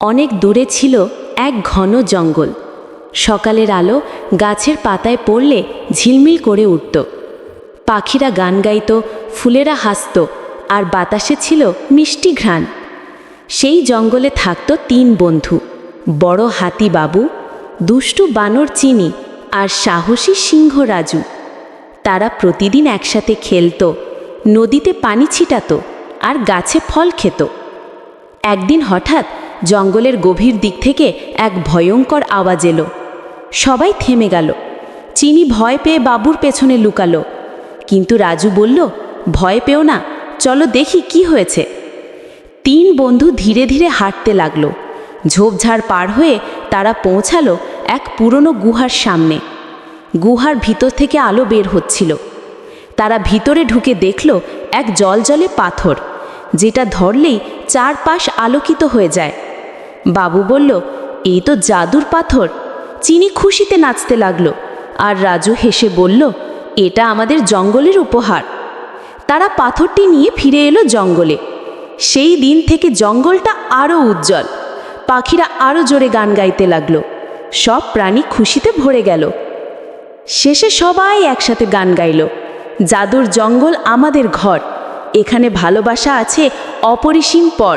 অনেক দূরে ছিল এক ঘন জঙ্গল। সকালের আলো গাছের পাতায় পড়লে ঝিলমিল করে উঠত। পাখিরা গান গাইত, ফুলেরা হাসত, আর বাতাসে ছিল মিষ্টি ঘ্রাণ। সেই জঙ্গলে থাকত 3 বন্ধু, বড় হাতি বাবু, দুষ্টু বানর চিনি, আর সাহসী সিংহ রাজু। তারা প্রতিদিন একসাথে খেলত, নদীতে পানি ছিটাত, আর গাছে ফল খেত। একদিন হঠাৎ জঙ্গলের গভীর দিক থেকে এক ভয়ঙ্কর আওয়াজ এলো। সবাই থেমে গেল। চিনি ভয় পেয়ে বাবুর পেছনে লুকালো, কিন্তু রাজু বলল, ভয় পেও না, চলো দেখি কি হয়েছে। 3 বন্ধু ধীরে ধীরে হাঁটতে লাগলো। ঝোপঝাড় পার হয়ে তারা পৌঁছালো এক পুরনো গুহার সামনে। গুহার ভিতর থেকে আলো বের হচ্ছিল। তারা ভিতরে ঢুকে দেখল এক জলজলে পাথর, যেটা ধরলেই চারপাশ আলোকিত হয়ে যায়। বাবু বলল, এই তো জাদুর পাথর। চিনি খুশিতে নাচতে লাগলো, আর রাজু হেসে বলল, এটা আমাদের জঙ্গলের উপহার। তারা পাথরটি নিয়ে ফিরে এলো জঙ্গলে। সেই দিন থেকে জঙ্গলটা আরও উজ্জ্বল। পাখিরা আরও জোরে গান গাইতে লাগলো। সব প্রাণী খুশিতে ভরে গেল। শেষে সবাই একসাথে গান গাইল, জাদুর জঙ্গল আমাদের ঘর, এখানে ভালোবাসা আছে অপরিসীম পর।